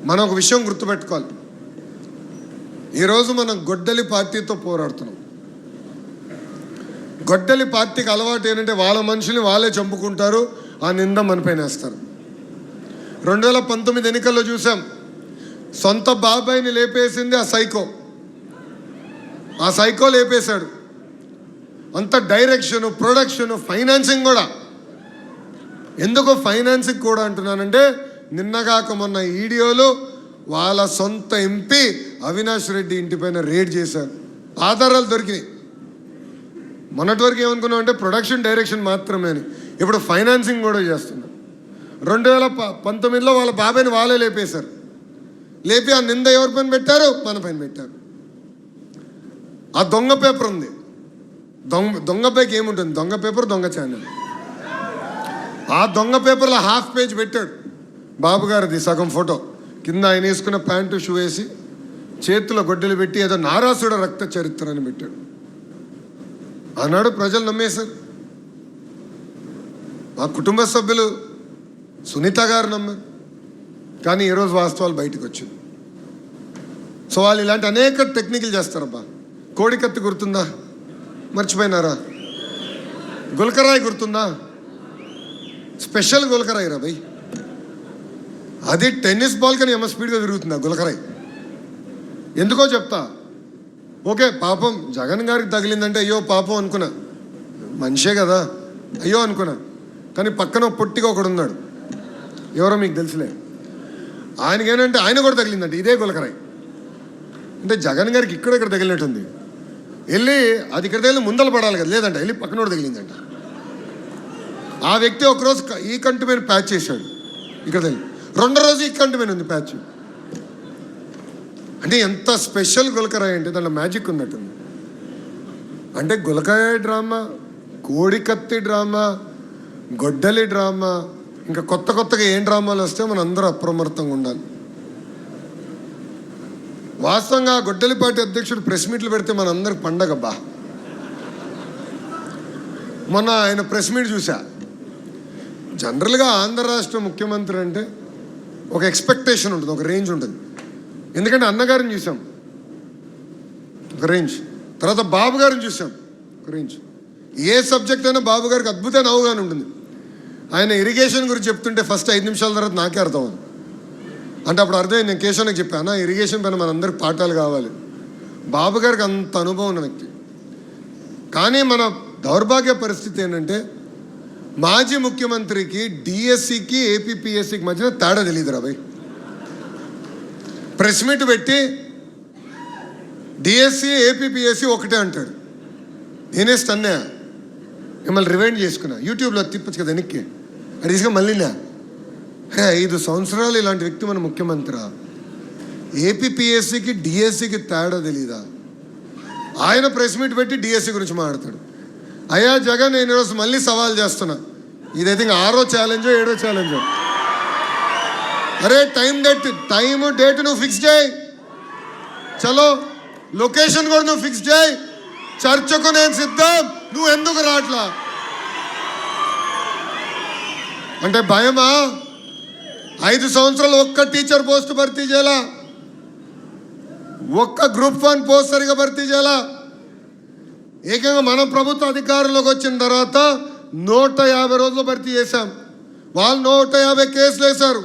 మనం ఒక విషయం గుర్తుపెట్టుకోవాలి. ఈరోజు మనం గొడ్డలి పార్టీతో పోరాడుతున్నాం. గొడ్డలి పార్టీకి అలవాటు ఏంటంటే వాళ్ళ మనుషుల్ని వాళ్ళే చంపుకుంటారు, ఆ నింద మనపైన వేస్తారు. 2019 ఎన్నికల్లో చూసాం, సొంత బాబాయిని లేపేసింది ఆ సైకో లేపేశాడు. అంత డైరెక్షను, ప్రొడక్షను, ఫైనాన్సింగ్ కూడా. ఎందుకు ఫైనాన్సింగ్ కూడా అంటున్నానంటే, నిన్నగాక మొన్న ఈడియోలో వాళ్ళ సొంత ఎంపీ అవినాష్ రెడ్డి ఇంటిపైన రేడ్ చేశారు. ఆధారాలు దొరికినాయి. మొన్నటి వరకు ఏమనుకున్నాం అంటే ప్రొడక్షన్, డైరెక్షన్ మాత్రమే అని. ఇప్పుడు ఫైనాన్సింగ్ కూడా చేస్తున్నారు. 2019లో వాళ్ళ బాబాయిని వాళ్ళే లేపేశారు. లేపి ఆ నింద ఎవరి పైన పెట్టారు? మన పైన పెట్టారు. ఆ దొంగ పేపర్ ఉంది. దొంగ పైకి ఏముంటుంది? దొంగ పేపర్, దొంగ ఛానల్. ఆ దొంగ పేపర్లో హాఫ్ పేజ్ పెట్టాడు. బాబు గారిది సగం ఫోటో, కింద ఆయన వేసుకున్న ప్యాంటు, షూ వేసి చేతిలో గొడ్డలు పెట్టి ఏదో నారాసుడ రక్త చరిత్ర అని పెట్టాడు. ఆనాడు ప్రజలు నమ్మేశారు. మా కుటుంబ సభ్యులు సునీత గారు నమ్మారు. కానీ ఈరోజు వాస్తవాలు బయటకు వచ్చింది. సో వాళ్ళు ఇలాంటి అనేక టెక్నికలు చేస్తారబ్బా. కోడికత్తి గుర్తుందా? మర్చిపోయినారా? గుల్కరాయి గుర్తుందా? స్పెషల్ గుల్కరాయి రా భయ్. అది టెన్నిస్ బాల్ కానీ ఏమో స్పీడ్గా తిరుగుతుంది ఆ గుల్కరాయి. ఎందుకో చెప్తా. ఓకే, పాపం జగన్ గారికి తగిలిందంటే అయ్యో పాపం అనుకున్నా, మనిషే కదా అయ్యో అనుకున్నా. కానీ పక్కన పొట్టిగా ఒకడు ఉన్నాడు, ఎవరో మీకు తెలుసులే. ఆయనకేంటంటే ఆయన కూడా తగిలిందంటే ఇదే గులకరాయి. అంటే జగన్ గారికి ఇక్కడ తగిలినట్టుంది. వెళ్ళి అది ఇక్కడ తగిలి ముందలు పడాలి కదా, లేదంట వెళ్ళి పక్కన కూడా తగిలిందంట. ఆ వ్యక్తి ఒకరోజు ఈ కంటి మీద ప్యాచ్ చేశాడు, ఇక్కడ తగిలి. రెండో రోజు ఈ కంటి మీద ఉంది ప్యాచ్. అంటే ఎంత స్పెషల్ గులకరాయి అంటే దాంట్లో మ్యాజిక్ ఉన్నట్టుంది. అంటే గులకరాయ డ్రామా, కోడికత్తి డ్రామా, గొడ్డలి డ్రామా, ఇంకా కొత్తగా ఏం డ్రామాలు వస్తే మనం అందరూ అప్రమత్తంగా ఉండాలి. వాస్తవంగా గొడ్డలి పార్టీ అధ్యక్షుడు ప్రెస్ మీట్లు పెడితే మన అందరికి పండగ బా. మొన్న ఆయన ప్రెస్ మీట్ చూసా. జనరల్గా ఆంధ్ర రాష్ట్ర ముఖ్యమంత్రి అంటే ఒక ఎక్స్పెక్టేషన్ ఉంటుంది, ఒక రేంజ్ ఉంటుంది. ఎందుకంటే అన్నగారిని చూసాం ఒక రేంజ్, తర్వాత బాబు గారిని చూసాం ఒక రేంజ్. ఏ సబ్జెక్ట్ అయినా బాబు గారికి అద్భుతమైన అవగాహన ఉంటుంది. ఆయన ఇరిగేషన్ గురించి చెప్తుంటే ఫస్ట్ 5 నిమిషాల తర్వాత నాకే అర్థం అవుతుంది. అంటే అప్పుడు అర్థమైంది, నేను కేశవనికి చెప్పాను, ఇరిగేషన్ పైన మనందరికి పాఠాలు కావాలి. బాబు గారికి అంత అనుభవం ఉన్న వ్యక్తి. కానీ మన దౌర్భాగ్య పరిస్థితి ఏంటంటే, మాజీ ముఖ్యమంత్రికి డిఎస్సికి ఏపీపీఎస్సికి మధ్యన తేడా తెలియదురా భయ్. ప్రెస్ మీట్ పెట్టి డిఎస్సి ఏపీపీఎస్సి ఒకటే అంటాడు. నేనే స్టన్నా, మిమ్మల్ని రివైండ్ చేసుకున్నా, యూట్యూబ్లో తిప్పచ్చు కదా వెనక్కి, అది తీసుకొని మళ్ళీనా 5 సంవత్సరాలు ఇలాంటి వ్యక్తి మన ముఖ్యమంత్రి. ఏపీపీఎస్సికి డిఎస్సికి తేడా తెలీదా? ఆయన ప్రెస్ మీట్ పెట్టి డిఎస్సి గురించి మాట్లాడతాడు. అయ్యా జగన్, నేను ఈరోజు మళ్ళీ సవాల్ చేస్తున్నా, ఇదైతే ఇంకా 6వ ఛాలెంజో 7వ ఛాలెంజో. అరే టైం డేట్ నువ్వు ఫిక్స్ చేయి, చలో లొకేషన్ కూడా నువ్వు ఫిక్స్ చేయి, చర్చకు నేను సిద్ధం, నువ్వు ఎందుకు రాట్లా? అంటే భయమా? 5 సంవత్సరాలు ఒక్క టీచర్ పోస్ట్ భర్తీ చేయాలా, ఒక్క గ్రూప్ 1 పోస్ట్ సరిగా భర్తీ చేయాలా. ఏకంగా మనం ప్రభుత్వ అధికారంలోకి వచ్చిన తర్వాత 150 రోజులు భర్తీ చేశాం. వాళ్ళు 150 కేసులు వేశారు.